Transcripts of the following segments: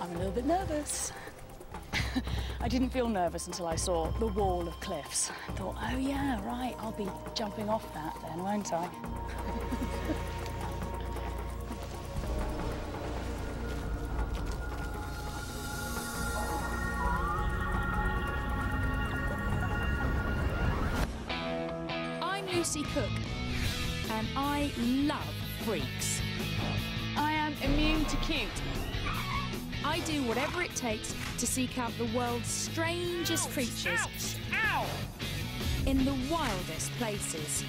I'm a little bit nervous. I didn't feel nervous until I saw the wall of cliffs. I thought, oh yeah, right, I'll be jumping off that then, won't I? I'm Lucy Cook, and I love freaks. I am immune to cute. I do whatever it takes to seek out the world's strangest creatures in the wildest places.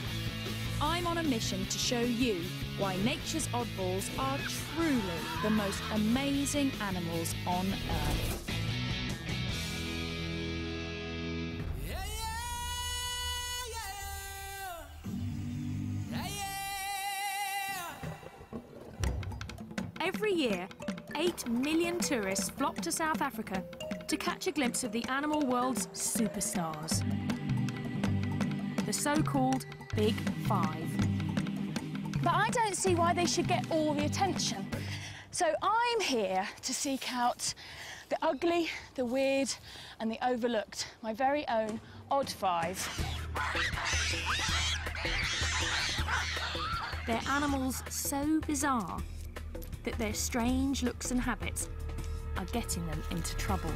I'm on a mission to show you why nature's oddballs are truly the most amazing animals on Earth. Every year, 8 million tourists flock to South Africa to catch a glimpse of the animal world's superstars, the so-called Big Five. But I don't see why they should get all the attention. So I'm here to seek out the ugly, the weird, and the overlooked, my very own odd five. They're animals so bizarre that their strange looks and habits are getting them into trouble.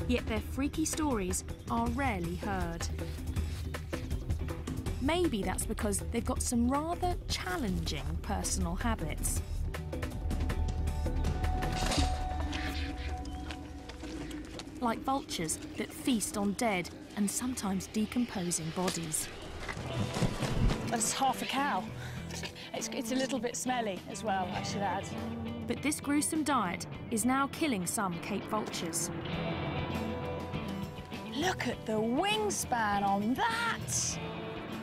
Yet their freaky stories are rarely heard. Maybe that's because they've got some rather challenging personal habits. Like vultures that feast on dead and sometimes decomposing bodies. That's half a cow. It's a little bit smelly as well, I should add. But this gruesome diet is now killing some Cape vultures. Look at the wingspan on that!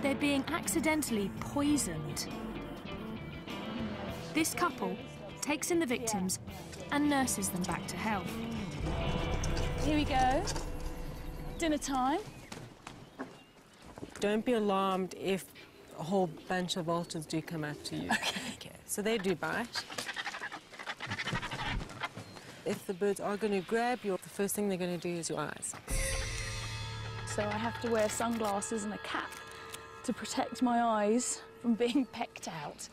They're being accidentally poisoned. This couple takes in the victims and nurses them back to health. Here we go. Dinner time. Don't be alarmed if a whole bunch of vultures do come up to you. Okay. So they do bite. If the birds are going to grab you, the first thing they're going to do is your eyes. So I have to wear sunglasses and a cap to protect my eyes from being pecked out.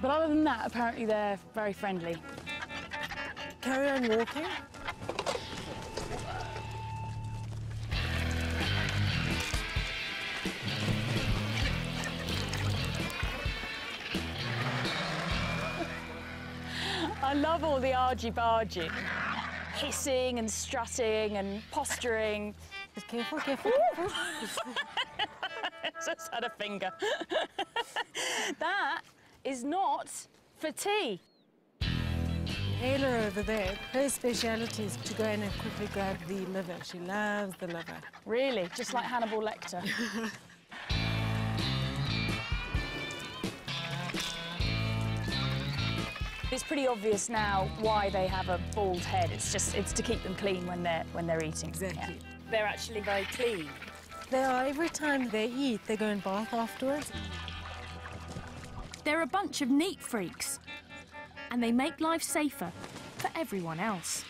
But other than that, apparently they're very friendly. Carry on walking. I love all the argy-bargy. Hissing and strutting and posturing. Just careful, careful, careful. Just had a finger. That is not for tea. Ayla over there, her speciality is to go in and quickly grab the liver. She loves the liver. Really? Just like Hannibal Lecter? It's pretty obvious now why they have a bald head. It's to keep them clean when they're eating. Exactly. Yeah. They're actually very clean. They are. Every time they eat, they go and bath afterwards. They're a bunch of neat freaks, and they make life safer for everyone else.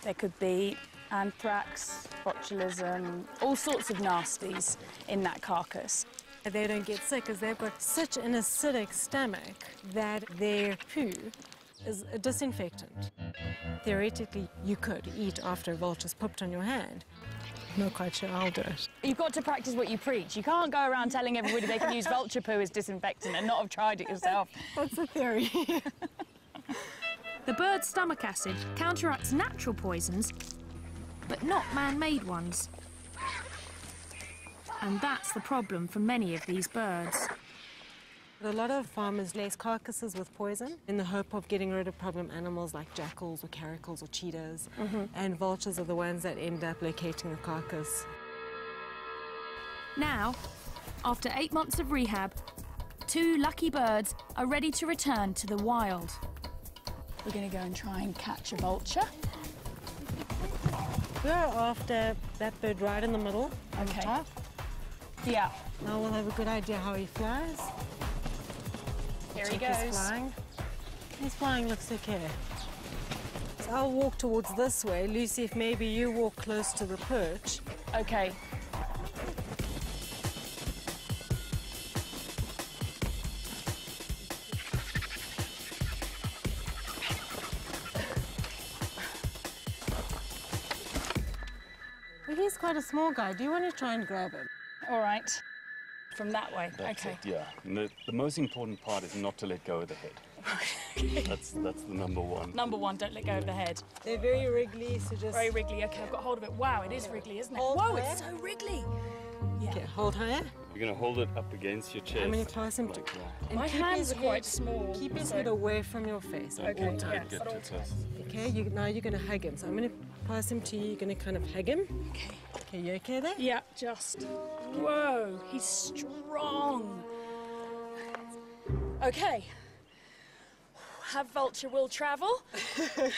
There could be anthrax, botulism, all sorts of nasties in that carcass. They don't get sick because they've got such an acidic stomach that their poo is a disinfectant. Theoretically, you could eat after a vulture's pooped on your hand. I'm not quite sure I'll do it. You've got to practice what you preach. You can't go around telling everybody they can use vulture poo as disinfectant and not have tried it yourself. That's a theory. The bird's stomach acid counteracts natural poisons, but not man-made ones. And that's the problem for many of these birds. A lot of farmers lace carcasses with poison in the hope of getting rid of problem animals like jackals or caracals or cheetahs. And vultures are the ones that end up locating the carcass. Now, after 8 months of rehab, 2 lucky birds are ready to return to the wild. We're going to go and try and catch a vulture. We're after that bird right in the middle, on the top. Yeah. Now we'll have a good idea how he flies. Here he Check his goes. flying. He's flying, looks okay. So I'll walk towards this way. Lucy, if maybe you walk close to the perch. Okay. Well, he's quite a small guy. Do you want to try and grab him? All right. From that way. That's okay. it, yeah. And the most important part is not to let go of the head. That's the number one. Number one, don't let go of the head. They're very wriggly, so just... Very wriggly. Okay, I've got hold of it. Wow, it is wriggly, isn't it? Hold Whoa, higher. it's so wriggly. Yeah. Okay, hold higher. You're going to hold it up against your chest. I'm going to pass him like to... that. And My keep hands his are quite head- small. Keep his so- head away from your face. Don't Okay, don't yeah, get but too also- close. Okay, now you're going to hug him. So I'm going to pass him to you. You're going to kind of hug him. Okay. Okay, you okay there? Yeah, just. Whoa, he's strong. Okay. Have vulture will travel. It's going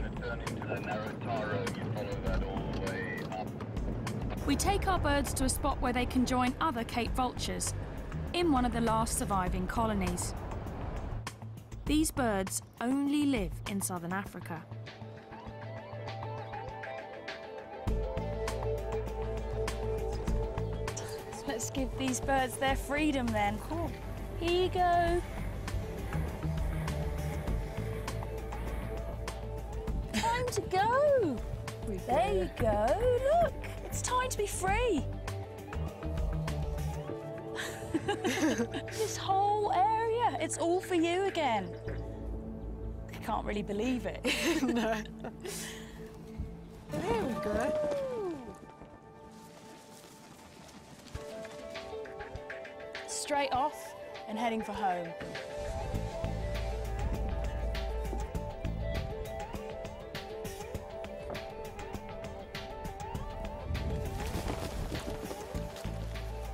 to turn into the narrow tar road. You follow that all the way up. We take our birds to a spot where they can join other Cape vultures in one of the last surviving colonies. These birds only live in southern Africa. So let's give these birds their freedom then. Cool. Here you go. Time to go. There you go. Look, it's time to be free. This whole area, it's all for you again. I can't really believe it. No. There we go. Straight off and heading for home.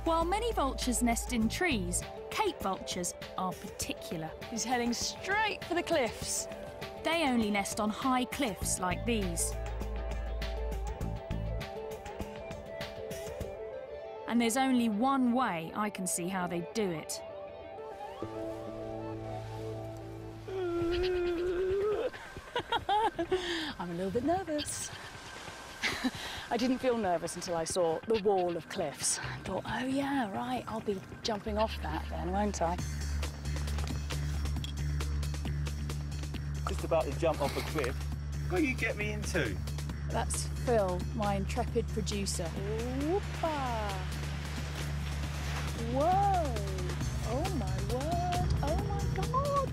While many vultures nest in trees, Cape vultures are particular. He's heading straight for the cliffs. They only nest on high cliffs like these. And there's only one way I can see how they do it. I'm a little bit nervous. I didn't feel nervous until I saw the wall of cliffs. I thought, oh yeah, right, I'll be jumping off that then, won't I? Just about to jump off a cliff. What you get me into? That's Phil, my intrepid producer. Whoopah! Whoa! Oh my word! Oh my God!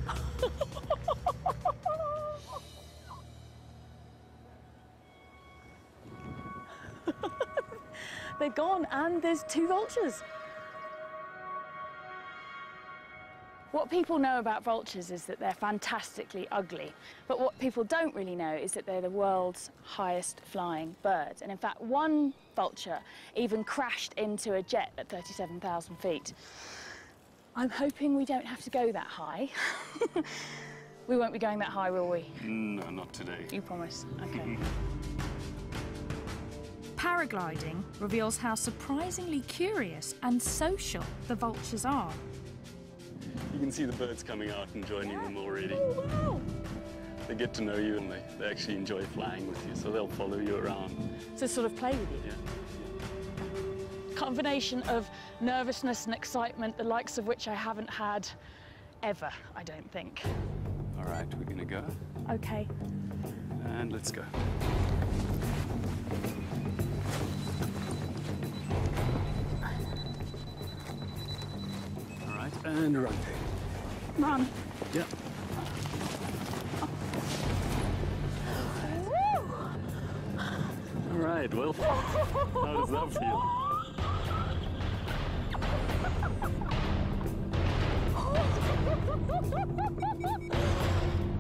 They're gone, and there's two vultures. What people know about vultures is that they're fantastically ugly, but what people don't really know is that they're the world's highest flying bird. And in fact, one vulture even crashed into a jet at 37,000 feet. I'm hoping we don't have to go that high. We won't be going that high, will we? No, not today. You promise? Okay. Paragliding reveals how surprisingly curious and social the vultures are. You can see the birds coming out and joining them already. Oh, wow. They get to know you and they actually enjoy flying with you, so they'll follow you around. To sort of play with you. Yeah. Combination of nervousness and excitement, the likes of which I haven't had ever, I don't think. All right, we're gonna go, Okay. and let's go. All right, and run. Run. Yeah. All right, well, how does that feel?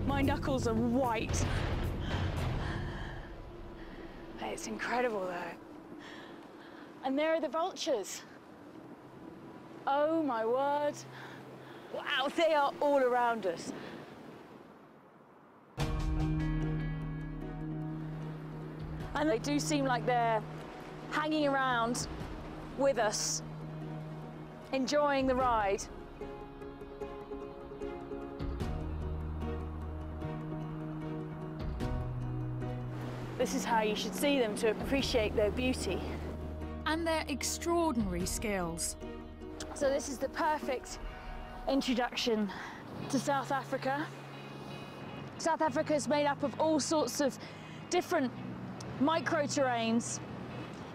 My knuckles are white. It's incredible though. And there are the vultures. Oh my word. Wow, they are all around us. And they do seem like they're hanging around with us, enjoying the ride. This is how you should see them to appreciate their beauty. And their extraordinary skills. So this is the perfect introduction to South Africa. South Africa is made up of all sorts of different micro-terrains,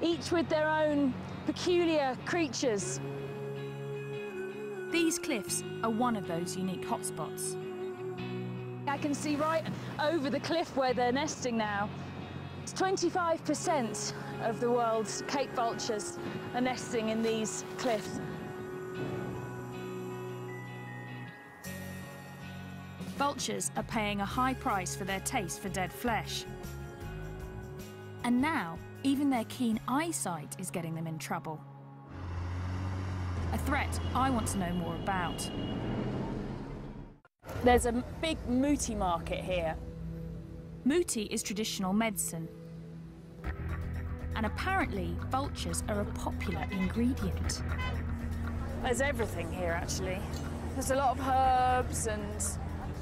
each with their own peculiar creatures. These cliffs are one of those unique hotspots. I can see right over the cliff where they're nesting now. 25% of the world's Cape vultures are nesting in these cliffs. Vultures are paying a high price for their taste for dead flesh. And now, even their keen eyesight is getting them in trouble. A threat I want to know more about. There's a big muti market here. Muti is traditional medicine. And apparently, vultures are a popular ingredient. There's everything here, actually. There's a lot of herbs and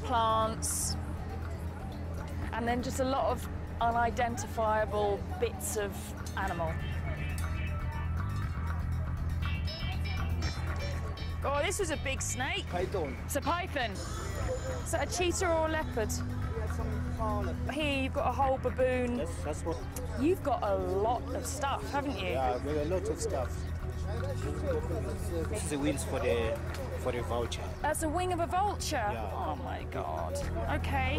plants, and then just a lot of unidentifiable bits of animal. Oh, this was a big snake. Python. It's a python. Is that a cheetah or a leopard? Here you've got a whole baboon. That's what. You've got a lot of stuff, haven't you? Yeah, there are a lot of stuff. This is the wings for the vulture. That's a wing of a vulture? Yeah. Oh my God. Okay.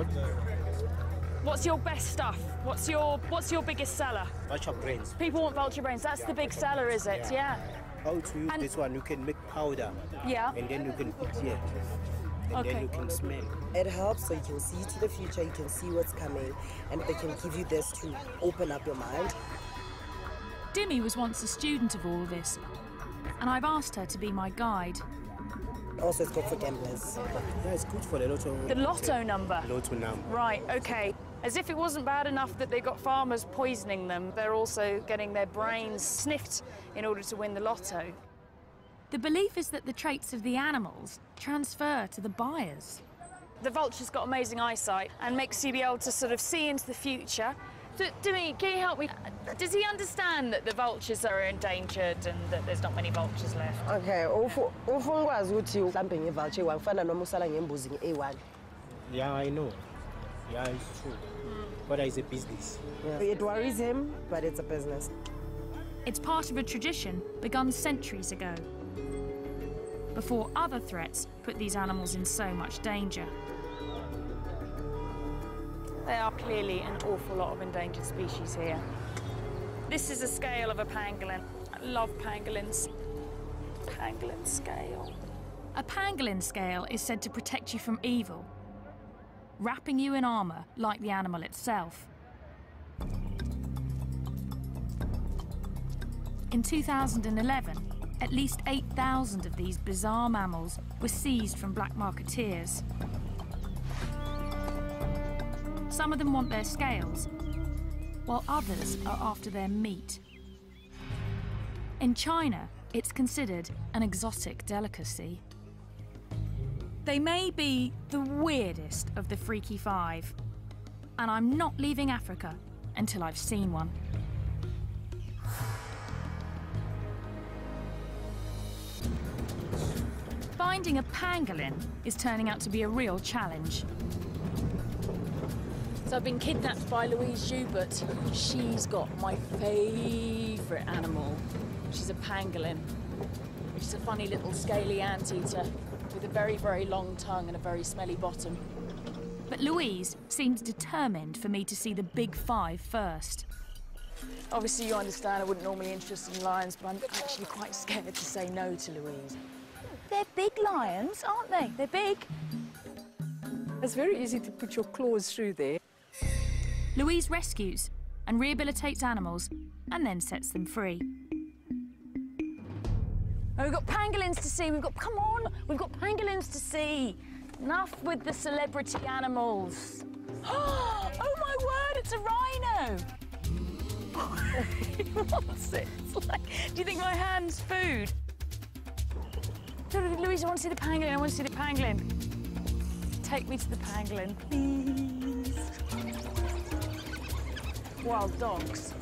What's your best stuff? What's your biggest seller? Vulture brains. People want vulture brains. That's the big seller, is it? Yeah. How to use And- this one? You can make powder. Yeah. And then you can put here. And Okay. then you can smell. It helps so you can see to the future, you can see what's coming, and they can give you this to open up your mind. Dimmy was once a student of all this, and I've asked her to be my guide. Also, it's good for gamblers. Yeah, it's good for the lotto. The lotto number. Lotto number. Right, okay. As if it wasn't bad enough that they got farmers poisoning them, they're also getting their brains sniffed in order to win the lotto. The belief is that the traits of the animals transfer to the buyers. The vulture's got amazing eyesight and makes you be able to sort of see into the future. Dimi, can you help me? Does he understand that the vultures are endangered and that there's not many vultures left? Okay, ufungwazi ukuthi mhlambe ngevulture wangifana noma usala ngembuzi nge-A1. Yeah, I know. Yeah, it's true. But it's a business. Yeah. It worries him, but it's a business. It's part of a tradition begun centuries ago, before other threats put these animals in so much danger. There are clearly an awful lot of endangered species here. This is a scale of a pangolin. I love pangolins. Pangolin scale. A pangolin scale is said to protect you from evil, wrapping you in armour like the animal itself. In 2011, at least 8,000 of these bizarre mammals were seized from black marketeers. Some of them want their scales, while others are after their meat. In China, it's considered an exotic delicacy. They may be the weirdest of the freaky five, and I'm not leaving Africa until I've seen one. Finding a pangolin is turning out to be a real challenge. So I've been kidnapped by Louise Joubert. She's got my favourite animal. She's a pangolin, which is a funny little scaly anteater with a very, very long tongue and a very smelly bottom. But Louise seems determined for me to see the big five first. Obviously, you understand I wouldn't normally be interested in lions, but I'm actually quite scared to say no to Louise. They're big lions, aren't they? They're big. It's very easy to put your claws through there. Louise rescues and rehabilitates animals and then sets them free. Oh, we've got pangolins to see. Come on, we've got pangolins to see. Enough with the celebrity animals. Oh my word, it's a rhino. He wants it. It's like, do you think my hand's food? Louise, I want to see the pangolin. I want to see the pangolin. Take me to the pangolin, please. wild dogs.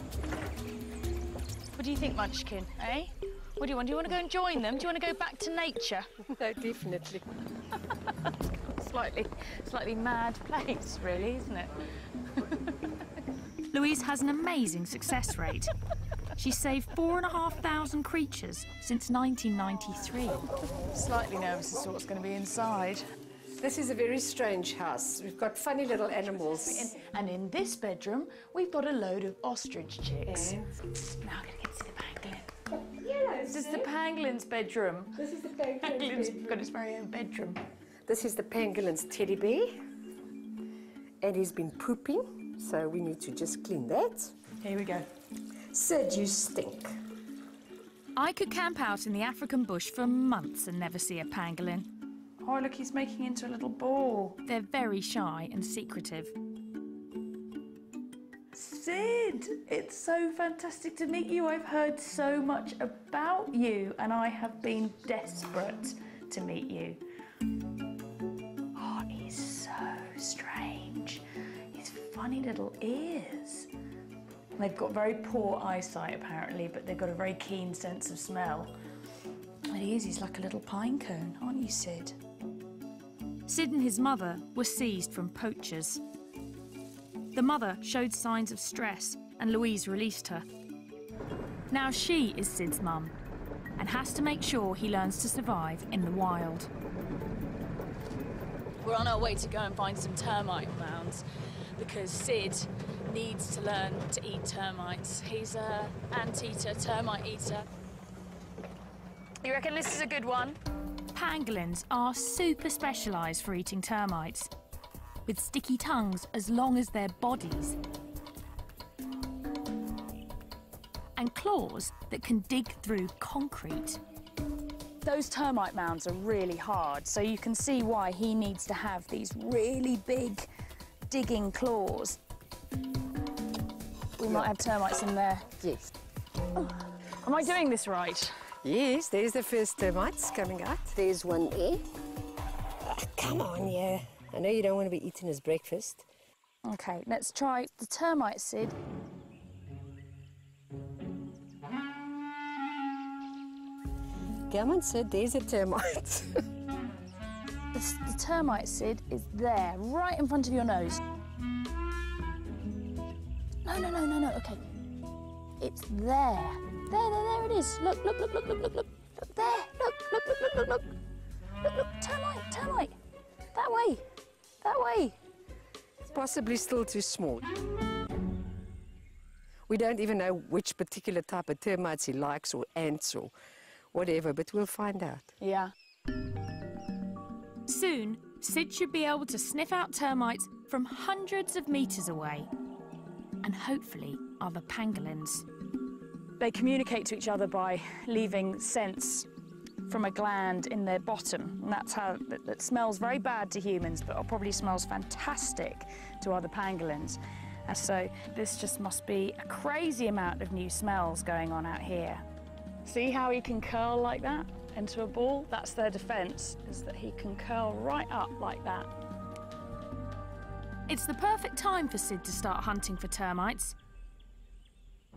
What do you think, Munchkin, eh? What do you want? Do you want to go and join them? Do you want to go back to nature? No, definitely. Slightly mad place, really, isn't it? Louise has an amazing success rate. She's saved 4,500 creatures since 1993. Slightly nervous as to what's going to be inside. This is a very strange house. We've got funny little animals. And in this bedroom, we've got a load of ostrich chicks. Now I'm going to get to see the pangolin. Yes. This is the pangolin's bedroom. This is the penguin's Pangolin's bedroom. got its very own bedroom. This is the pangolin's teddy bear. And he's been pooping, so we need to just clean that. Here we go. Sid, you stink. I could camp out in the African bush for months and never see a pangolin. Oh, look, he's making into a little ball. They're very shy and secretive. Sid, it's so fantastic to meet you. I've heard so much about you, and I have been desperate to meet you. Oh, he's so strange. His funny little ears. They've got very poor eyesight, apparently, but they've got a very keen sense of smell. And he's like a little pine cone, aren't you, Sid? Sid and his mother were seized from poachers. The mother showed signs of stress and Louise released her. Now she is Sid's mum and has to make sure he learns to survive in the wild. We're on our way to go and find some termite mounds because Sid needs to learn to eat termites. He's an anteater, termite eater. You reckon this is a good one? Pangolins are super specialised for eating termites, with sticky tongues as long as their bodies, and claws that can dig through concrete. Those termite mounds are really hard, so you can see why he needs to have these really big digging claws. We might have termites in there. Yes. Oh. Am I doing this right? Yes, there's the first termites coming out. There's one there. Oh, come on, yeah. I know you don't want to be eating his breakfast. OK, let's try the termite, Sid. Come on, Sid, there's a termite. The termite, Sid, is there, right in front of your nose. No, OK. It's there. There it is. Look. Look there. Look. Look, termite. That way. Possibly still too small. We don't even know which particular type of termites he likes, or ants, or whatever, but we'll find out. Yeah. Soon, Sid should be able to sniff out termites from hundreds of metres away, and hopefully other pangolins. They communicate to each other by leaving scents from a gland in their bottom, and that's how it smells very bad to humans, but it probably smells fantastic to other pangolins. And so this just must be a crazy amount of new smells going on out here. See how he can curl like that into a ball? That's their defence, is that he can curl right up like that. It's the perfect time for Sid to start hunting for termites.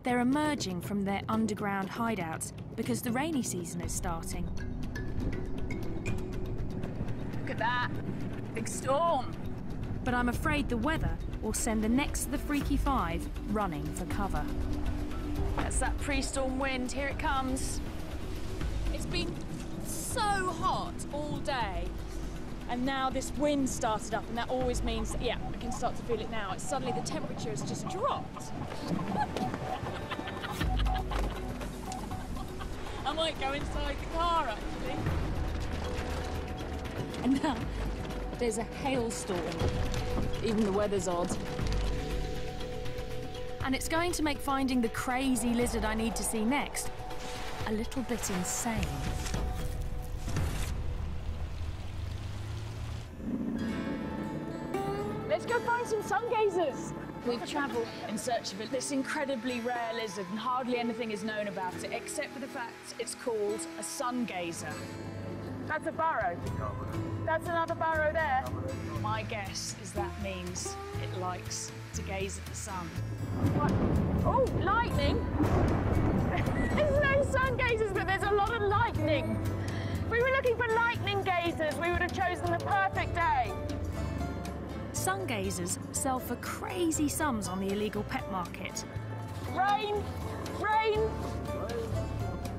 They're emerging from their underground hideouts because the rainy season is starting. Look at that, big storm. But I'm afraid the weather will send the next of the Freaky Five running for cover. That's that pre-storm wind, here it comes. It's been so hot all day, and now this wind started up, and that always means, yeah, I can start to feel it now. It's suddenly the temperature has just dropped. I might go inside the car, actually. And now there's a hailstorm. Even the weather's odd. And it's going to make finding the crazy lizard I need to see next a little bit insane. Let's go find some sun gazers. We've travelled in search of this incredibly rare lizard, and hardly anything is known about it, except for the fact it's called a sun gazer. That's a burrow. That's another burrow there. My guess is that means it likes to gaze at the sun. What? Oh, lightning! There's no sun gazers, but there's a lot of lightning. If we were looking for lightning gazers, we would have chosen the perfect day. Sun gazers sell for crazy sums on the illegal pet market. Rain! Rain!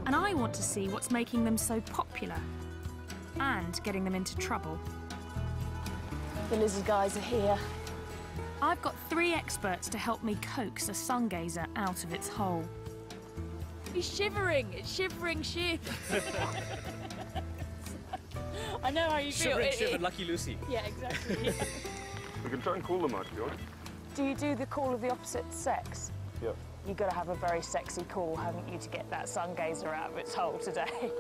And I want to see what's making them so popular and getting them into trouble. The lizard guys are here. I've got 3 experts to help me coax a sun gazer out of its hole. He's shivering. It's shivering shit. I know how you feel. Shivering, Lucky Lucy. Yeah, exactly. We can try and call them out, George. Do you do the call of the opposite sex? Yeah. You've got to have a very sexy call, haven't you, to get that sun gazer out of its hole today?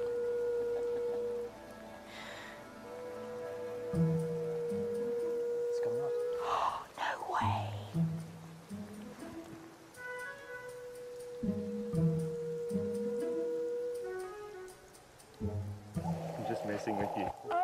It's coming out. No way. I'm just messing with you. Oh,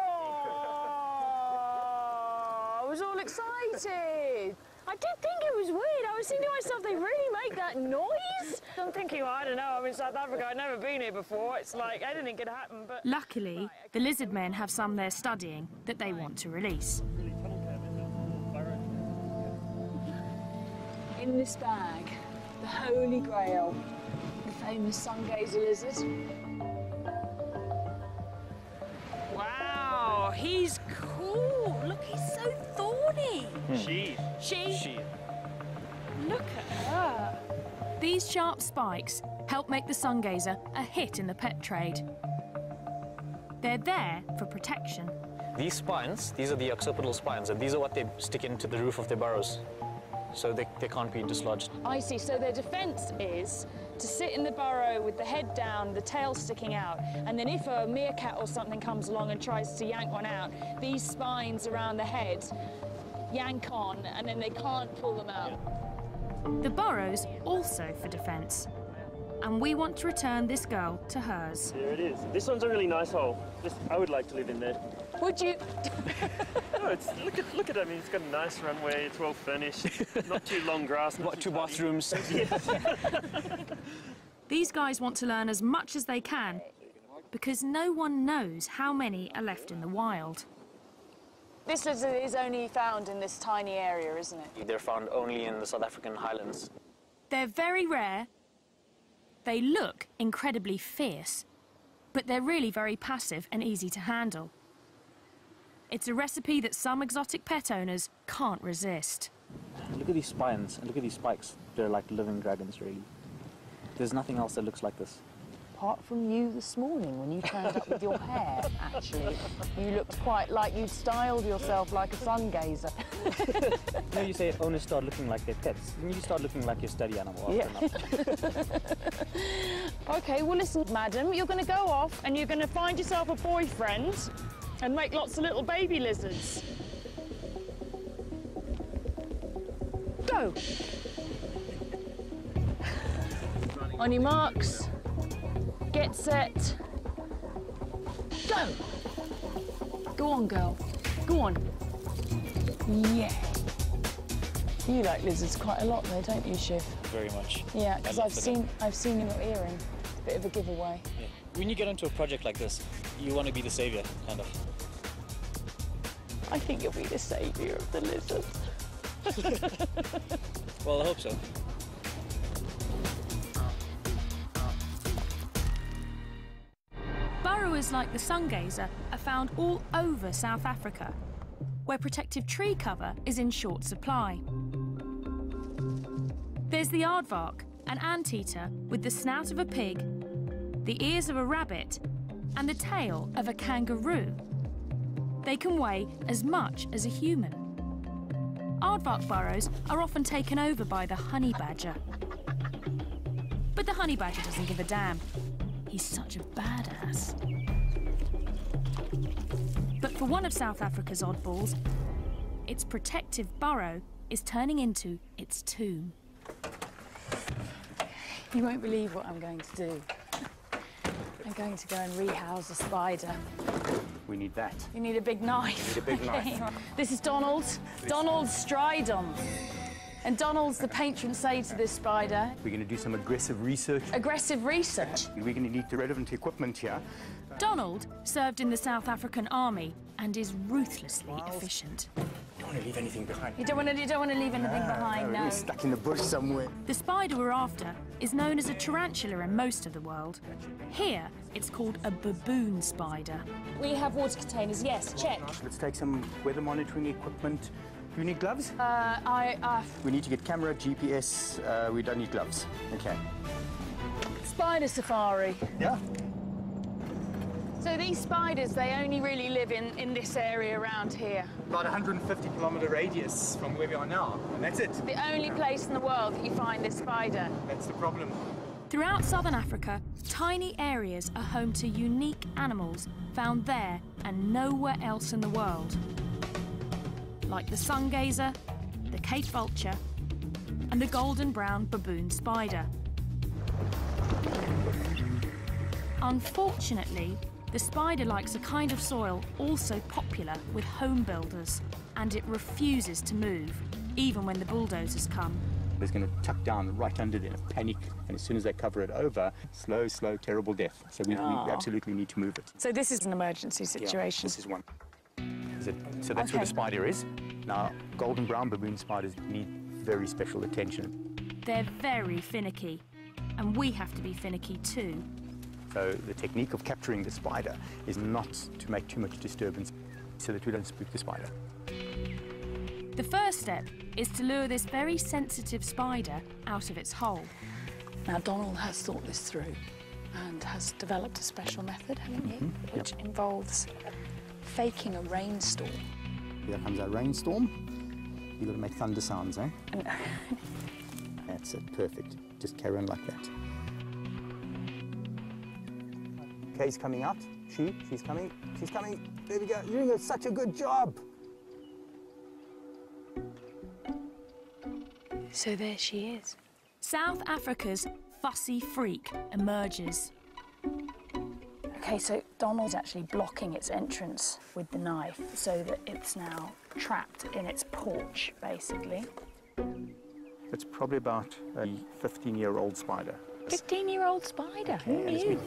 I was all excited. I did think it was weird. I was thinking to myself, they really make that noise? I'm thinking, well, I don't know, I'm in South Africa, I've never been here before. It's like anything could happen, but... Luckily, the lizard men have some they're studying that they want to release. In this bag, the Holy Grail, the famous sun gazer lizard. Wow, he's cool. Look, he's so thorny. She. Look at her. These sharp spikes help make the sun gazer a hit in the pet trade. They're there for protection. These spines, these are the occipital spines, and these are what they stick into the roof of their burrows, so they can't be dislodged. I see, so their defense is to sit in the burrow with the head down, the tail sticking out, and then if a meerkat or something comes along and tries to yank one out, these spines around the head yank on, and then they can't pull them out. The burrow's also for defence. And we want to return this girl to hers. There it is. This one's a really nice hole. I would like to live in there. Would you? No, look at it. I mean, it's got a nice runway. It's well furnished. Not too long grass. What, 2 bathrooms? These guys want to learn as much as they can because no one knows how many are left in the wild. This lizard is only found in this tiny area, isn't it? They're found only in the South African highlands. They're very rare. They look incredibly fierce, but they're really very passive and easy to handle. It's a recipe that some exotic pet owners can't resist. Look at these spines and look at these spikes. They're like living dragons, really. There's nothing else that looks like this. Apart from you this morning when you turned up with your hair, actually. You looked quite like you'd styled yourself like a sun gazer. You know, you say owners start looking like their pets. Then you start looking like your study animal after enough. OK, well, listen, madam, you're going to go off and you're going to find yourself a boyfriend and make lots of little baby lizards. Go! On your marks. Get set. Go! Go on, girl. Go on. Yeah. You like lizards quite a lot though, don't you, Shiv? Very much. Yeah, because I've seen your earring. Bit of a giveaway. Yeah. When you get into a project like this, you want to be the saviour, kind of. I think you'll be the saviour of the lizards. Well, I hope so. Burrowers like the sun gazer are found all over South Africa, where protective tree cover is in short supply. There's the aardvark, an anteater with the snout of a pig, the ears of a rabbit, and the tail of a kangaroo. They can weigh as much as a human. Aardvark burrows are often taken over by the honey badger. But the honey badger doesn't give a damn. He's such a badass. But for one of South Africa's oddballs, its protective burrow is turning into its tomb. You won't believe what I'm going to do. I'm going to go and rehouse a spider. We need that. You need a big knife. We need a big knife. This is Donald. Donald Stridon. And Donald's the patron saint of this spider. We're going to do some aggressive research. Aggressive research? We're going to need the relevant equipment here. Donald served in the South African Army and is ruthlessly efficient. You don't want to leave anything behind. You don't want to leave anything behind, no. It's stuck in the bush somewhere. The spider we're after is known as a tarantula in most of the world. Here, it's called a baboon spider. We have water containers, yes, check. Let's take some weather monitoring equipment. Do you need gloves? We need to get camera, GPS. We don't need gloves. Okay. Spider safari. Yeah. So these spiders, they only really live in this area around here. About 150-kilometer radius from where we are now, and that's it. The only place in the world that you find this spider. That's the problem. Throughout southern Africa, tiny areas are home to unique animals found there and nowhere else in the world. Like the sun gazer, the Cape vulture, and the golden brown baboon spider. Unfortunately, the spider likes a kind of soil also popular with home builders, and it refuses to move, even when the bulldozers come. It's going to tuck down right under there, panic, and as soon as they cover it over, slow, terrible death. So we absolutely need to move it. So this is an emergency situation? Yeah, this is one. So that's where the spider is. Now, golden brown baboon spiders need very special attention. They're very finicky, and we have to be finicky too. So the technique of capturing the spider is not to make too much disturbance so that we don't spook the spider. The first step is to lure this very sensitive spider out of its hole. Now, Donald has thought this through and has developed a special method, haven't you? Which involves faking a rainstorm. Here comes our rainstorm. You've got to make thunder sounds, eh? That's it, perfect. Just carry on like that. Kay's coming out. She's coming. There we go. You're doing such a good job. So there she is. South Africa's fussy freak emerges. Okay, so Donald's actually blocking its entrance with the knife so that it's now trapped in its porch, basically. It's probably about a 15-year-old spider. 15-year-old spider? Who knew?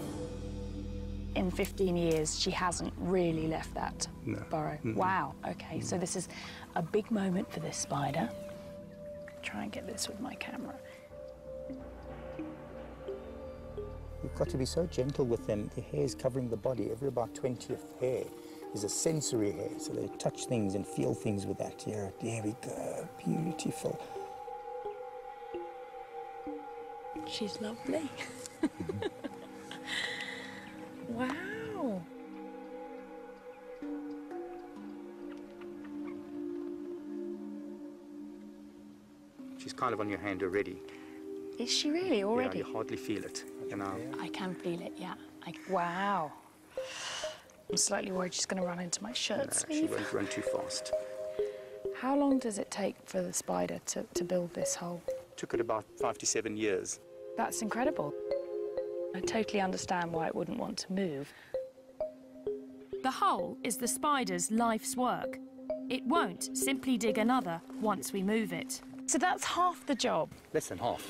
In 15 years, she hasn't really left that burrow. Wow, okay, so this is a big moment for this spider. Try and get this with my camera. You've got to be so gentle with them. The hair's covering the body. Every about 20th hair is a sensory hair, so they touch things and feel things with that. Here, there we go. Beautiful. She's lovely. Wow. She's kind of on your hand already. Is she really already? Yeah, you hardly feel it. You know. I can feel it, yeah. Wow. I'm slightly worried she's going to run into my shirt sleeve. She won't run too fast. How long does it take for the spider to build this hole? Took it about 5 to 7 years. That's incredible. I totally understand why it wouldn't want to move. The hole is the spider's life's work. It won't simply dig another once we move it. So that's half the job? Less than half.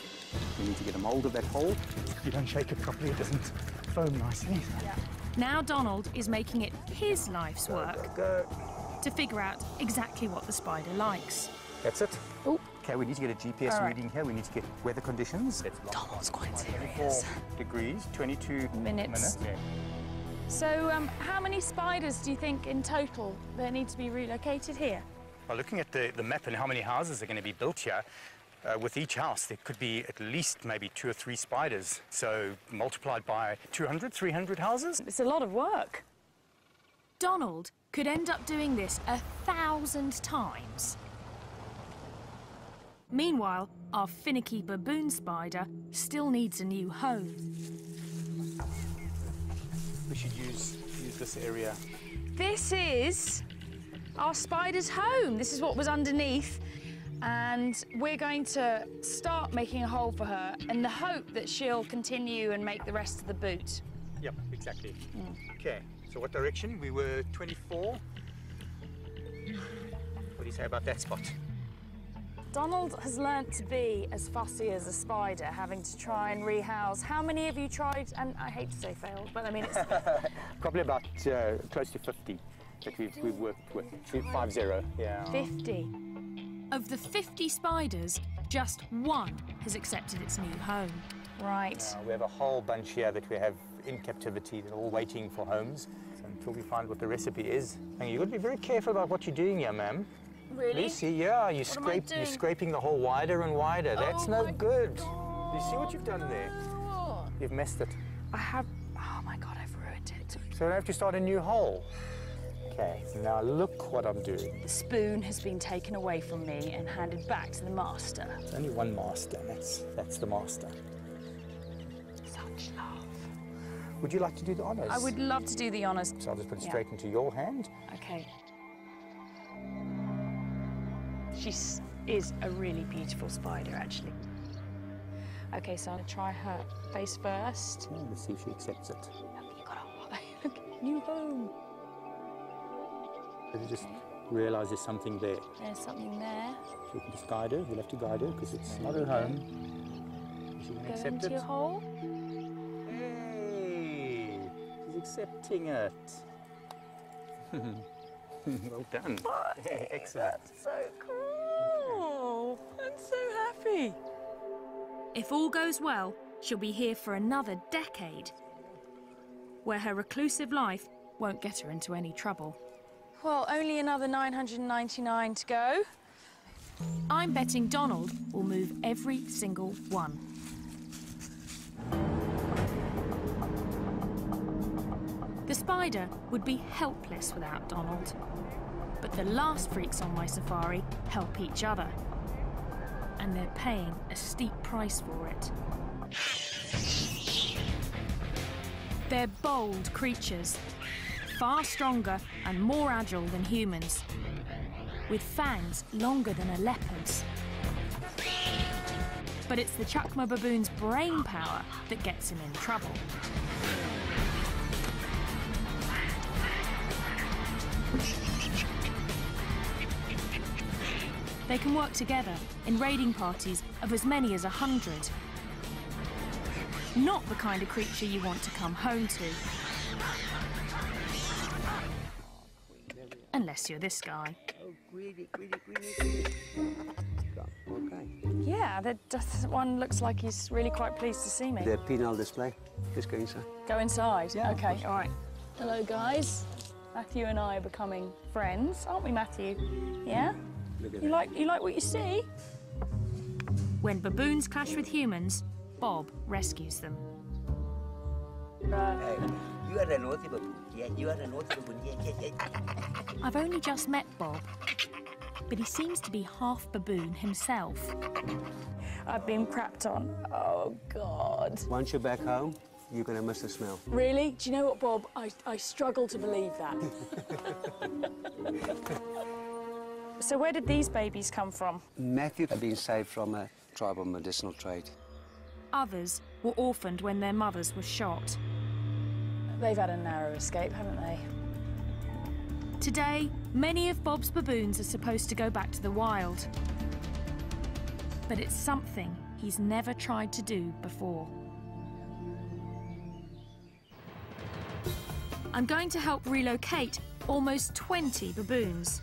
We need to get a mould of that hole. If you don't shake it properly, it doesn't foam nicely. Yeah. Now Donald is making it his life's work to figure out exactly what the spider likes. That's it. Ooh. Okay, we need to get a GPS reading here. We need to get weather conditions. Donald's quite serious. 24 degrees, 22 minutes. Yeah. So how many spiders do you think in total there need to be relocated here? Well, looking at the map and how many houses are going to be built here, with each house there could be at least maybe 2 or 3 spiders. So multiplied by 200, 300 houses. It's a lot of work. Donald could end up doing this 1,000 times. Meanwhile, our finicky baboon spider still needs a new home. We should use this area. This is our spider's home. This is what was underneath. And we're going to start making a hole for her in the hope that she'll continue and make the rest of the boot. Yep, exactly. Okay, So what direction? We were 24. What do you say about that spot? Donald has learnt to be as fussy as a spider, having to try and rehouse. How many have you tried? And I hate to say failed, but I mean it's... Probably about close to 50 that we've worked with. 50, yeah. 50. Of the 50 spiders, just one has accepted its new home. Right. We have a whole bunch here that we have in captivity. They're all waiting for homes. So until we find what the recipe is. And you've got to be very careful about what you're doing here, ma'am. Really? Lucy, yeah, you're scraping the hole wider and wider. That's no good. God. You see what you've done there? You've messed it. I have... Oh, my God, I've ruined it. So I have to start a new hole. Okay, now look what I'm doing. The spoon has been taken away from me and handed back to the master. There's only one master, and that's the master. Such love. Would you like to do the honours? I would love to do the honours. So I'll just put it straight into your hand. Okay. She is a really beautiful spider, actually. Okay, so I'll try her face first. Oh, let's see if she accepts it. Look, you got a new home. You just realise there's something there. There's something there. So we can just guide her. We'll have to guide her because it's not her home. Is she going to accept it? Go into your hole. Hey, she's accepting it. Well done. Excellent. That's so cool. I'm so happy. If all goes well, she'll be here for another decade, where her reclusive life won't get her into any trouble. Well, only another 999 to go. I'm betting Donald will move every single one. The spider would be helpless without Donald. But the last freaks on my safari help each other. And they're paying a steep price for it. They're bold creatures, far stronger and more agile than humans, with fangs longer than a leopard's. But it's the Chukma baboon's brain power that gets him in trouble. They can work together in raiding parties of as many as 100. Not the kind of creature you want to come home to. Unless you're this guy. Yeah, that one looks like he's really quite pleased to see me. The penal display. Just go inside. Go inside? Yeah, okay, all right. Hello, guys. Matthew and I are becoming friends, aren't we, Matthew? Yeah? You like what you see? When baboons clash with humans, Bob rescues them. You are a naughty baboon. Yeah, you are a naughty baboon. Yeah. I've only just met Bob, but he seems to be half baboon himself. I've been crapped on. Oh, God. Once you're back home, you're going to miss the smell. Really? Do you know what, Bob? I struggle to believe that. So where did these babies come from? Matthew had been saved from a tribal medicinal trade. Others were orphaned when their mothers were shot. They've had a narrow escape, haven't they? Today, many of Bob's baboons are supposed to go back to the wild. But it's something he's never tried to do before. I'm going to help relocate almost 20 baboons.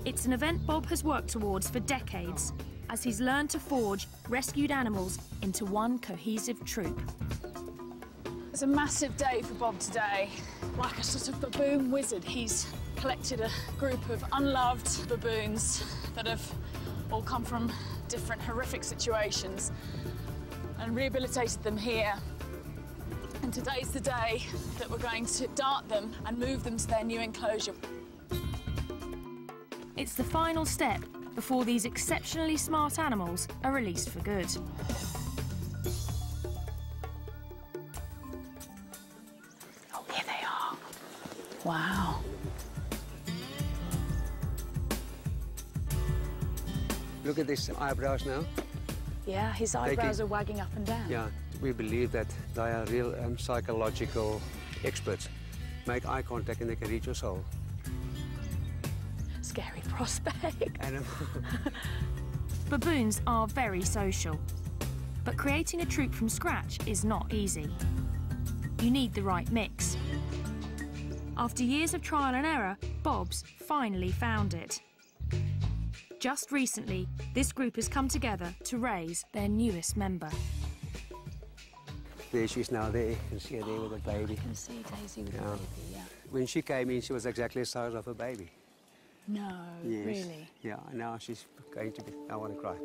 It's an event Bob has worked towards for decades, as he's learned to forge rescued animals into one cohesive troop. It's a massive day for Bob today. Like a sort of baboon wizard, he's collected a group of unloved baboons that have all come from different horrific situations and rehabilitated them here. And today's the day that we're going to dart them and move them to their new enclosure. It's the final step before these exceptionally smart animals are released for good. Oh, here they are. Wow. Look at these eyebrows now. Yeah, his eyebrows are wagging up and down. Yeah, we believe that they are real psychological experts. make eye contact and they can reach your soul. Scary prospect. Baboons are very social, but creating a troop from scratch is not easy. You need the right mix. After years of trial and error, Bob's finally found it. Just recently, this group has come together to raise their newest member. There she is now there. You can see her there with a baby. I can see Daisy with a baby, yeah. When she came in, she was exactly the size of a baby. No, yes. Really? Yeah, now she's going to be... I want to cry.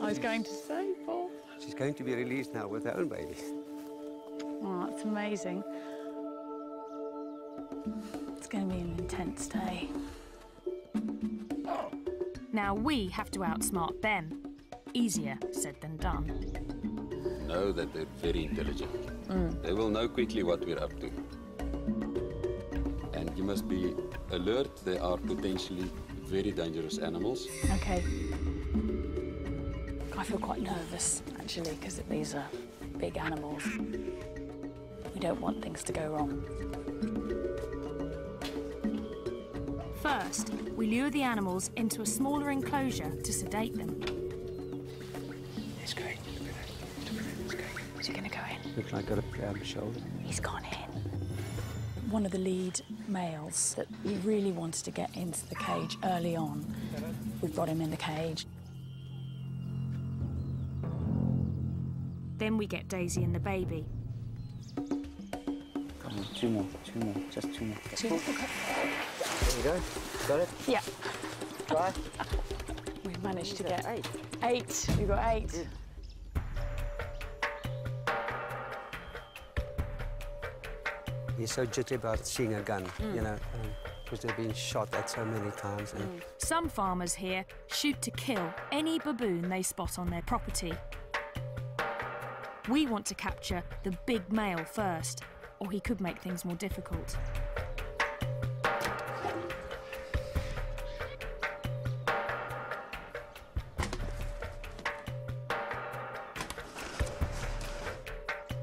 I was going to say, Paul. She's going to be released now with her own baby. Oh, that's amazing. It's going to be an intense day. Now we have to outsmart them. Easier said than done. Know that they're very intelligent. They will know quickly what we're up to. And you must be alert. They are potentially very dangerous animals. Okay. I feel quite nervous, actually, because these are big animals. We don't want things to go wrong. First, we lure the animals into a smaller enclosure to sedate them. It's great. Is he going to go in? Looks like I've got a shoulder. He's gone in. One of the lead males that we really wanted to get into the cage early on. We've got him in the cage. Then we get Daisy and the baby. Come on, two more, just two more. Two more. Okay. There you go. Got it? Yeah. Try. We've managed to get 8. 8. We've got 8. Good. He's so jittery about seeing a gun, you know, because they've been shot at so many times. And Some farmers here shoot to kill any baboon they spot on their property. We want to capture the big male first, or he could make things more difficult.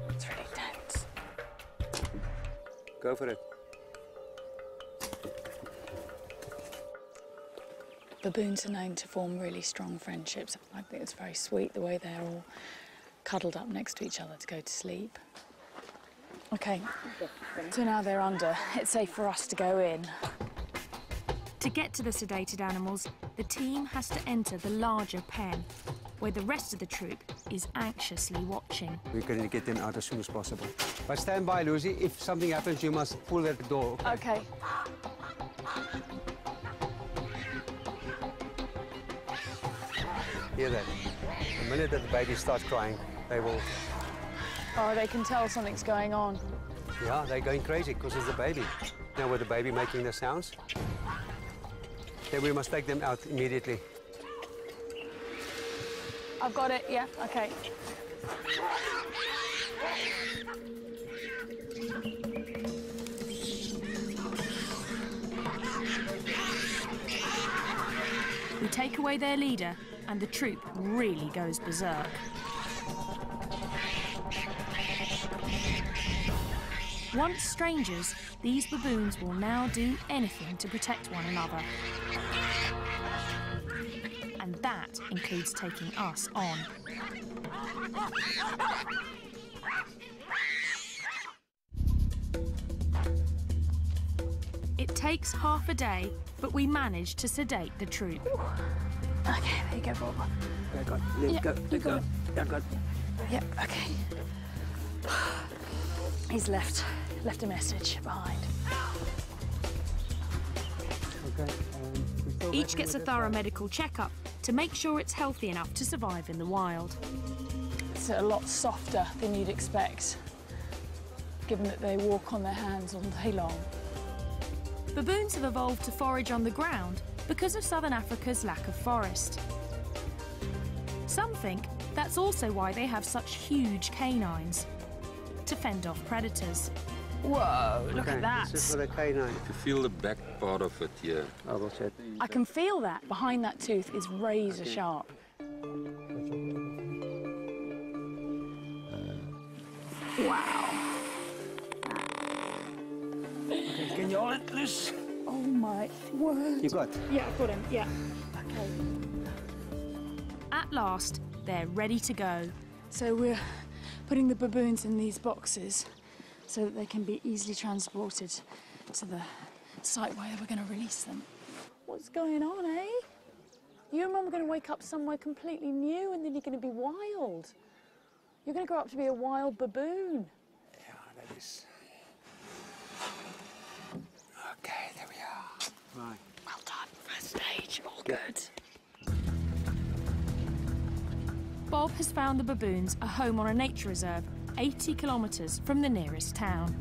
It's really tense. Go for it. Baboons are known to form really strong friendships. I think it's very sweet the way they're all cuddled up next to each other to go to sleep. OK, so now they're under. It's safe for us to go in. To get to the sedated animals, the team has to enter the larger pen, where the rest of the troop is anxiously watching. We're going to get them out as soon as possible. But stand by, Lucy. If something happens, you must pull at the door. OK. Hear that? The minute that the baby starts crying, they will... Oh, they can tell something's going on. Yeah, they're going crazy because it's the baby. Now with the baby making the sounds, then we must take them out immediately. I've got it, yeah, OK. We take away their leader, and the troop really goes berserk. Once strangers, these baboons will now do anything to protect one another. And that includes taking us on. It takes half a day, but we manage to sedate the troop. OK, there you go, Bob. I got it. Let go. Let go. I got it. Yep, OK. He's left a message behind. Okay. Each gets a thorough medical checkup to make sure it's healthy enough to survive in the wild. It's a lot softer than you'd expect, given that they walk on their hands all day long. Baboons have evolved to forage on the ground because of southern Africa's lack of forest. Some think that's also why they have such huge canines, to fend off predators. Whoa, look at that. This is for the canine. If you feel the back part of it here. I will check. I can feel that. Behind that tooth is razor sharp. Okay, you all let loose. Oh my word. You got? Yeah, I've got him, yeah. Okay. At last, they're ready to go. So we're putting the baboons in these boxes so that they can be easily transported to the site where we're going to release them. What's going on, eh? You and Mum are going to wake up somewhere completely new and then you're going to be wild. You're going to grow up to be a wild baboon. Yeah, that is... Okay, there we are. Right. Well done, first stage, all good. Bob has found the baboons a home on a nature reserve 80 kilometres from the nearest town.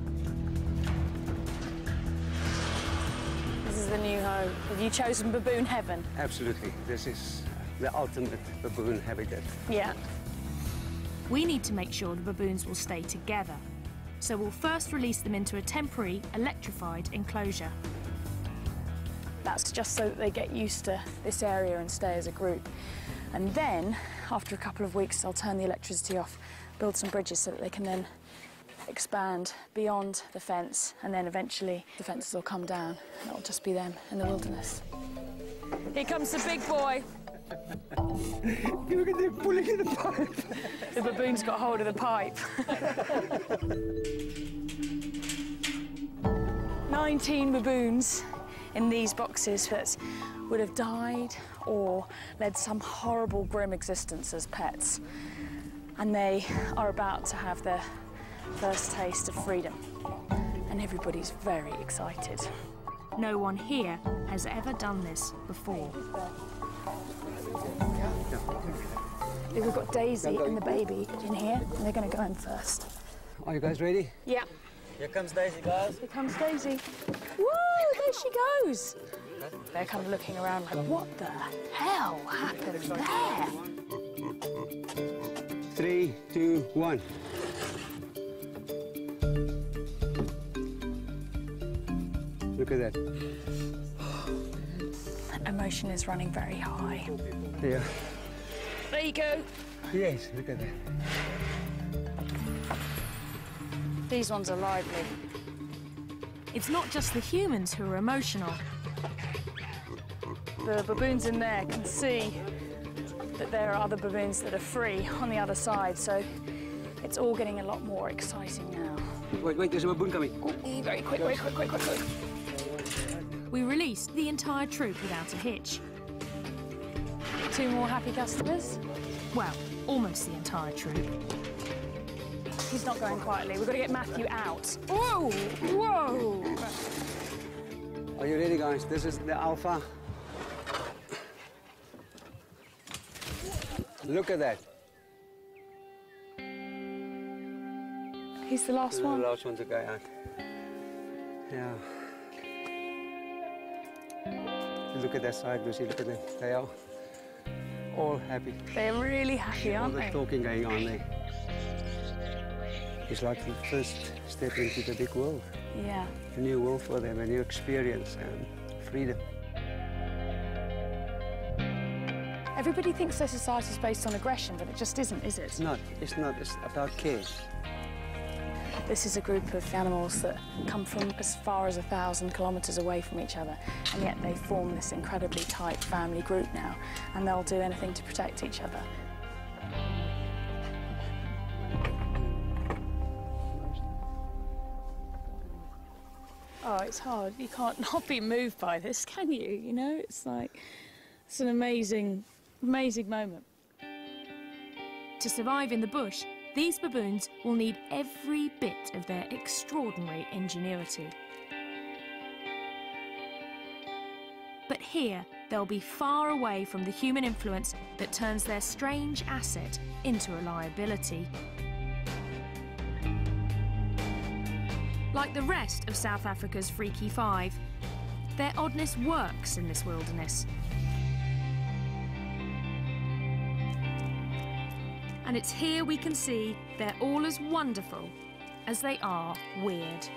This is the new home. Have you chosen baboon heaven? Absolutely. This is the ultimate baboon habitat. Yeah. We need to make sure the baboons will stay together. So we'll first release them into a temporary, electrified enclosure. That's just so that they get used to this area and stay as a group. And then, after a couple of weeks, I'll turn the electricity off, build some bridges so that they can then expand beyond the fence, and then eventually the fences will come down and it'll just be them in the wilderness. Here comes the big boy. Look at them pulling in the pipe. The baboon's got hold of the pipe. 19 baboons in these boxes that would have died or led some horrible, grim existence as pets. And they are about to have their first taste of freedom. And everybody's very excited. No one here has ever done this before. We've got Daisy and the baby in here, and they're going to go in first. Are you guys ready? Yeah. Here comes Daisy, guys. Here comes Daisy. Woo! There she goes. They're kind of looking around like, what the hell happened there? 3, 2, 1. Look at that. Emotion is running very high. Yeah. There you go. Yes, look at that. These ones are lively. It's not just the humans who are emotional. The baboons in there can see that there are other baboons that are free on the other side, so it's all getting a lot more exciting now. Wait, there's a baboon coming. Oh, very quick, quick, quick, quick, quick, quick. We released the entire troop without a hitch. 2 more happy customers. Well, almost the entire troop. He's not going quietly. We've got to get Matthew out. Whoa! Whoa! Are you ready, guys? This is the alpha. Look at that. He's the last one. The last one to go out. Yeah. Look at that side, Lucy. Look at them. They are all happy. They're really happy, aren't they? All the talking going on there. It's like the first step into the big world. Yeah. A new world for them, a new experience and freedom. Everybody thinks their society is based on aggression, but it just isn't, is it? It's not. It's not. It's about care. This is a group of animals that come from as far as 1,000 kilometres away from each other, and yet they form this incredibly tight family group now, and they'll do anything to protect each other. Oh, it's hard. You can't not be moved by this, can you? You know, it's like, it's an amazing, amazing moment. To survive in the bush, these baboons will need every bit of their extraordinary ingenuity. But here, they'll be far away from the human influence that turns their strange asset into a liability. Like the rest of South Africa's Freaky Five, their oddness works in this wilderness. And it's here we can see they're all as wonderful as they are weird.